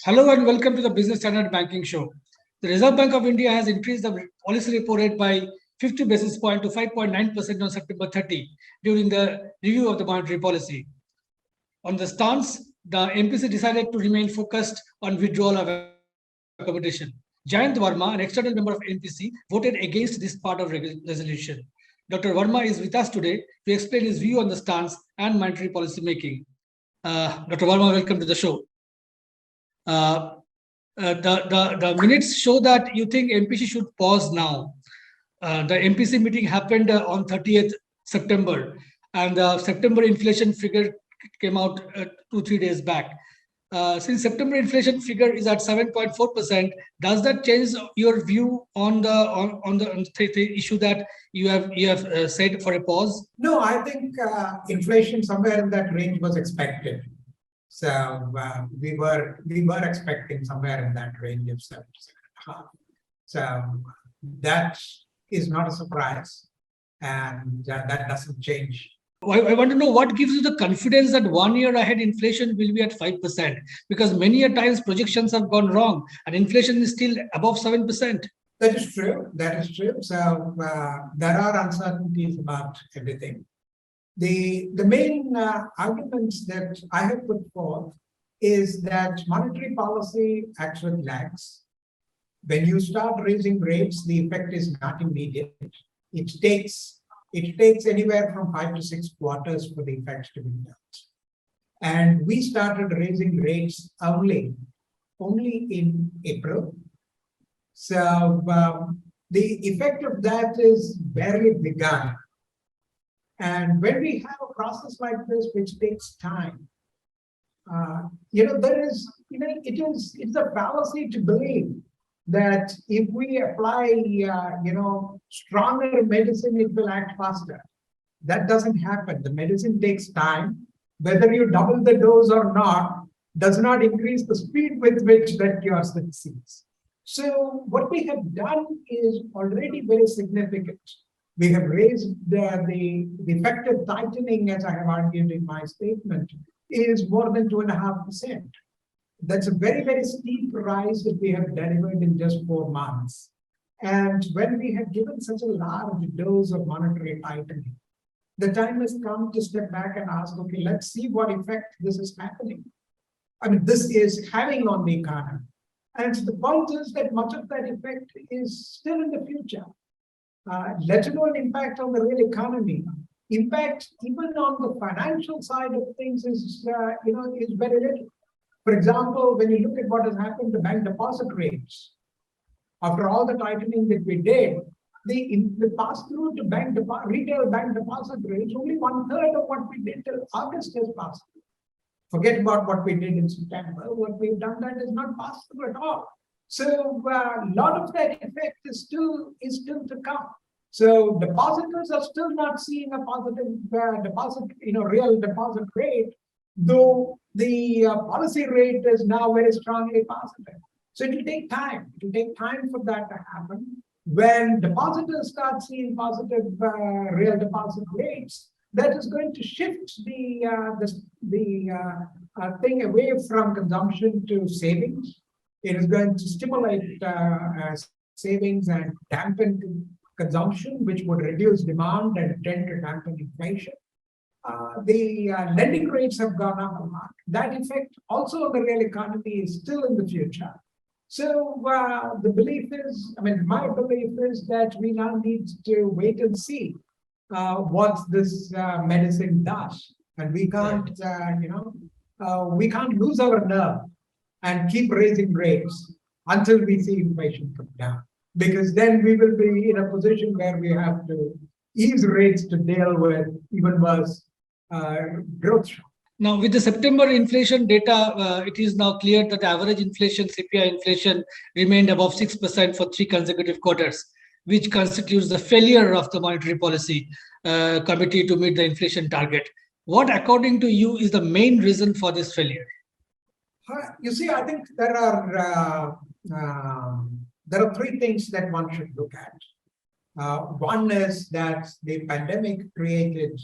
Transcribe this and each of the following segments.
Hello and welcome to the Business Standard Banking Show. The Reserve Bank of India has increased the policy repo rate by 50 basis points to 5.9% on September 30 during the review of the monetary policy. On the stance, the MPC decided to remain focused on withdrawal of accommodation. Jayanth Varma, an external member of MPC, voted against this part of resolution. Dr. Varma is with us today to explain his view on the stance and monetary policy making. Dr. Varma, welcome to the show. The minutes show that you think MPC should pause now. The MPC meeting happened on 30th September, and the September inflation figure came out 2-3 days back. Since September inflation figure is at 7.4%, does that change your view on the issue that you have said for a pause? No, I think inflation somewhere in that range was expected. So we were expecting somewhere in that range of 7.5. So that is not a surprise, and that doesn't change. I want to know what gives you the confidence that 1 year ahead inflation will be at 5%, because many a times projections have gone wrong and inflation is still above 7%. That is true. So there are uncertainties about everything. The main arguments that I have put forth is that monetary policy actually lags. When you start raising rates, the effect is not immediate. It takes anywhere from 5 to 6 quarters for the effects to be felt. And we started raising rates only in April. So the effect of that is barely begun. And when we have a process like this, which takes time, it's a fallacy to believe that if we apply, stronger medicine, it will act faster. That doesn't happen. The medicine takes time. Whether you double the dose or not does not increase the speed with which that cure succeeds. So what we have done is already very significant. We have raised the effective tightening, as I have argued in my statement, is more than 2.5%. That's a very, very steep rise that we have delivered in just 4 months. And when we have given such a large dose of monetary tightening, the time has come to step back and ask, okay, let's see what effect this is having on the economy. And the point is that much of that effect is still in the future. Let alone impact on the real economy. Impact even on the financial side of things is very little. For example, when you look at what has happened to bank deposit rates, after all the tightening that we did, the pass-through to retail bank deposit rates, only 1/3 of what we did till August has passed through. Forget about what we did in September. What we've done that is not passed through at all. So a lot of that effect is still to come. So depositors are still not seeing a positive real deposit rate, though the policy rate is now very strongly positive. So it will take time. It will take time for that to happen. When depositors start seeing positive real deposit rates, that is going to shift the thing away from consumption to savings. It is going to stimulate savings and dampen consumption, which would reduce demand and tend to dampen inflation. The lending rates have gone up a lot. That effect also on the real economy is still in the future. So the belief is, my belief is that we now need to wait and see what this medicine does. And we can't, we can't lose our nerve and keep raising rates until we see inflation come down. Because then we will be in a position where we have to ease rates to deal with even worse growth shock. Now, with the September inflation data, it is now clear that average inflation, CPI inflation, remained above 6% for 3 consecutive quarters, which constitutes the failure of the monetary policy committee to meet the inflation target. What, according to you, is the main reason for this failure? You see, I think there are 3 things that one should look at. One is that the pandemic created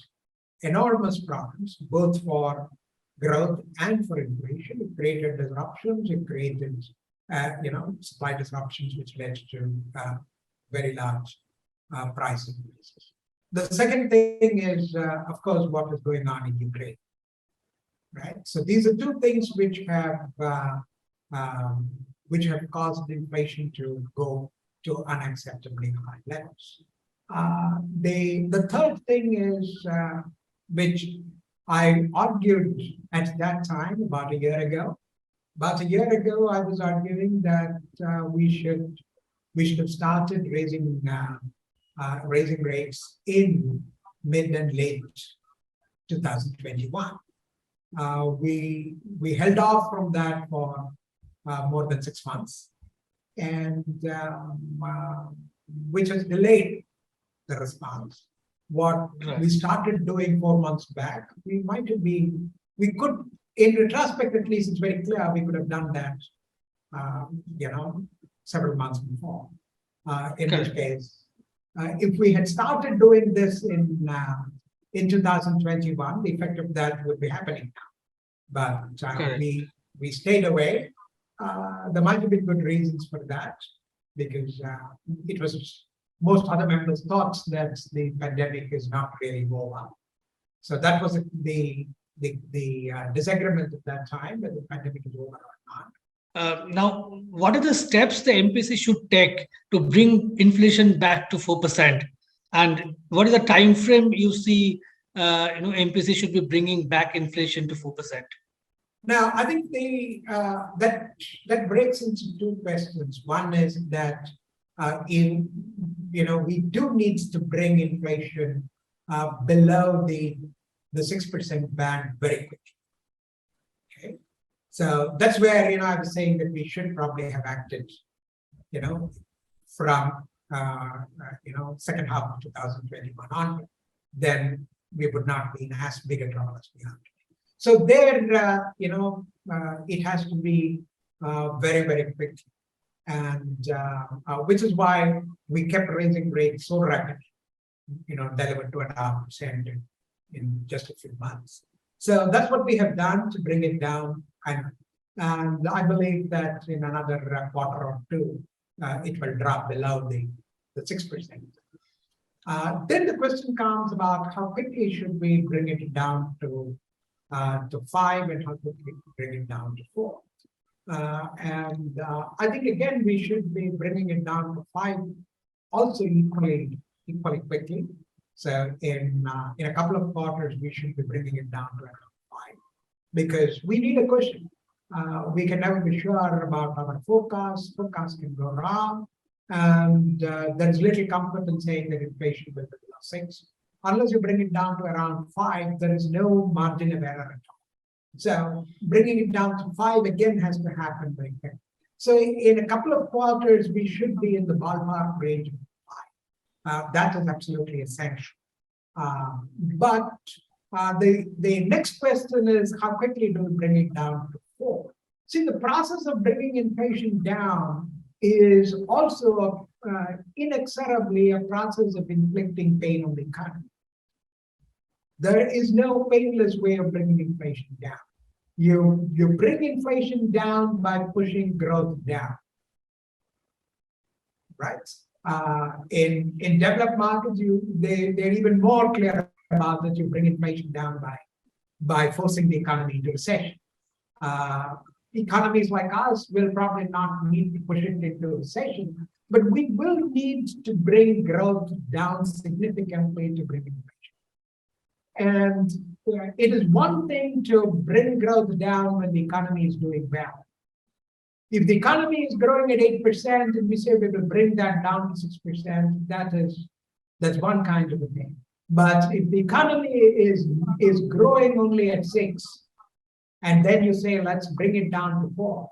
enormous problems, both for growth and for inflation. It created disruptions. It created, supply disruptions, which led to very large price increases. The second thing is, of course, what is going on in Ukraine, right? So these are two things which have caused inflation to go to unacceptably high levels. The third thing is, which I argued at that time about a year ago. About a year ago, I was arguing that we should have started raising rates in mid and late 2021. We held off from that for more than 6 months, and which has delayed the response. What we started doing 4 months back, we could, in retrospect at least, it's very clear we could have done that, several months before. In which case, if we had started doing this in 2021, the effect of that would be happening now. But we stayed away. There might have been good reasons for that, because it was most other members thought that the pandemic is not really over. So that was the disagreement at that time, whether the pandemic is over or not. Now, what are the steps the MPC should take to bring inflation back to 4%? And what is the time frame you see MPC should be bringing back inflation to 4%? Now, I think that breaks into two questions. One is that we do need to bring inflation below the 6% band very quickly. Okay, so that's where I was saying that we should probably have acted, from second half of 2021 on. Then we would not be in as big a trouble as we are. So there, it has to be very, very quick, and which is why we kept raising rates so rapidly. Delivered 2.5% in just a few months. So that's what we have done to bring it down, and I believe that in another quarter or two, it will drop below the 6%. Then the question comes about how quickly should we bring it down to 5, and how quickly bring it down to 4. I think again we should be bringing it down to 5 also equally quickly. So in a couple of quarters we should be bringing it down to around 5, because we need a cushion. We can never be sure about our forecast. Forecasts can go wrong, and there's little comfort in saying that inflation will be below 6. Unless you bring it down to around 5, there is no margin of error at all. So bringing it down to 5 again has to happen very quickly. So in a couple of quarters, we should be in the ballpark range of 5. That is absolutely essential. But the next question is, how quickly do we bring it down to 4? See, the process of bringing inflation down is also inexorably a process of inflicting pain on the economy. There is no painless way of bringing inflation down. You bring inflation down by pushing growth down, right? In developed markets, they're even more clear about that. You bring inflation down by forcing the economy into recession. Economies like us will probably not need to push it into recession, but we will need to bring growth down significantly to bring inflation. And it is one thing to bring growth down when the economy is doing well. If the economy is growing at 8% and we say we will bring that down to 6%, that's one kind of a thing. But if the economy is growing only at 6, and then you say let's bring it down to 4,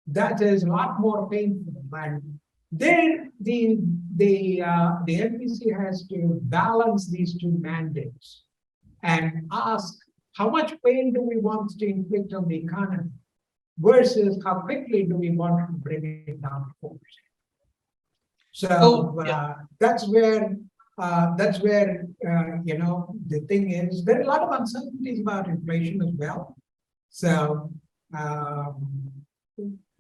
that is a lot more painful. And there, the MPC has to balance these two mandates and ask how much pain do we want to inflict on the economy versus how quickly do we want to bring it down to 4%. So that's where the thing is. There are a lot of uncertainties about inflation as well. So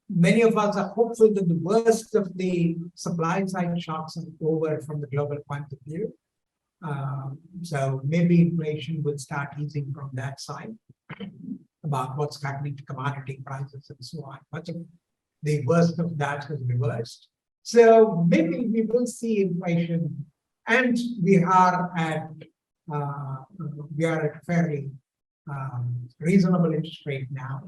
many of us are hopeful that the worst of the supply side shocks are over from the global point of view. So maybe inflation will start easing from that side about what's happening to commodity prices and so on. Much of the worst of that has reversed. So maybe we will see inflation, and we are at fairly reasonable interest rate now,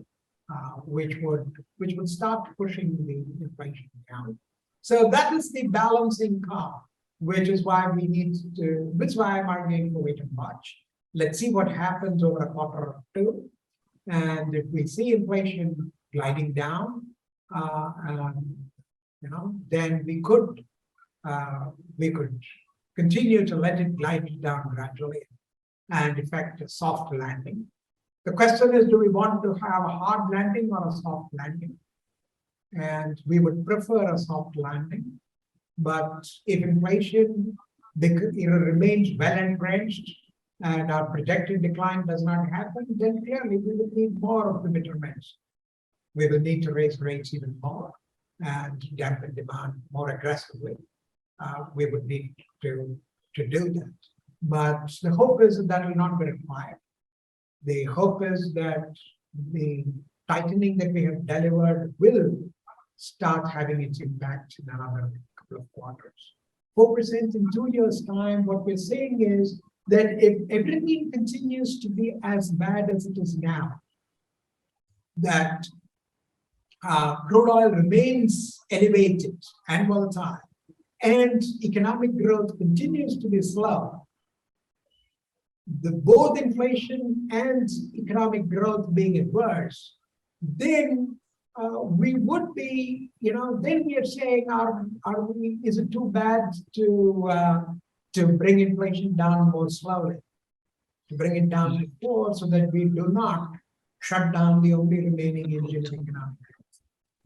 which would start pushing the inflation down. So that is the balancing card, which is why I'm arguing for wait and watch. Let's see what happens over a quarter or two. And if we see inflation gliding down, then we could continue to let it glide down gradually and effect a soft landing. The question is, do we want to have a hard landing or a soft landing? And we would prefer a soft landing. But if inflation remains well entrenched and our projected decline does not happen, then clearly we will need more of the intervention. We will need to raise rates even more and dampen demand more aggressively. We would need to do that. But the hope is that will not be required. The hope is that the tightening that we have delivered will start having its impact in another couple of quarters. 4% in 2 years' time, what we're saying is that if everything continues to be as bad as it is now, that crude oil remains elevated and volatile, and economic growth continues to be slow, both inflation and economic growth being adverse, then we would be, then we are saying, is it too bad to bring inflation down more slowly, to bring it down to 4 so that we do not shut down the only remaining engine of economic growth.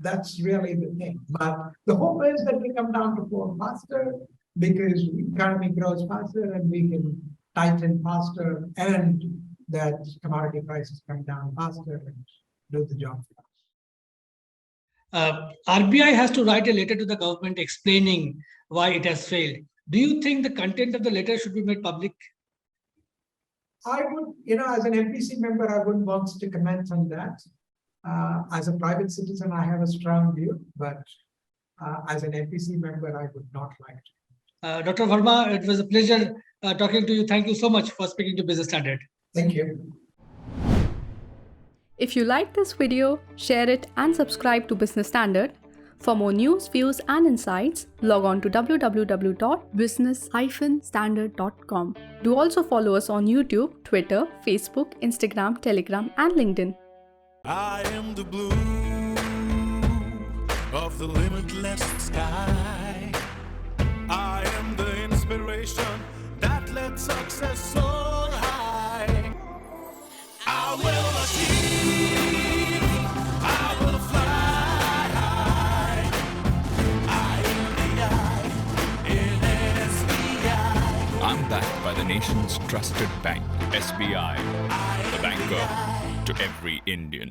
That's really the thing. But the hope is that we come down to 4 faster because the economy grows faster and we can tighten faster, and that commodity prices come down faster and do the job for us. RBI has to write a letter to the government explaining why it has failed. Do you think the content of the letter should be made public? I would, as an MPC member, I wouldn't want to comment on that. As a private citizen, I have a strong view, but as an MPC member, I would not like to. Dr. Varma, it was a pleasure talking to you. Thank you so much for speaking to Business Standard. Thank you. If you like this video, share it and subscribe to Business Standard. For more news, views and insights, log on to www.business-standard.com. Do also follow us on YouTube, Twitter, Facebook, Instagram, Telegram and LinkedIn. I am the blue of the limitless sky. I am the inspiration that led success soar high. I will achieve, I will fly high. I am the I in SBI. I'm backed by the nation's trusted bank, SBI, the banker to every Indian.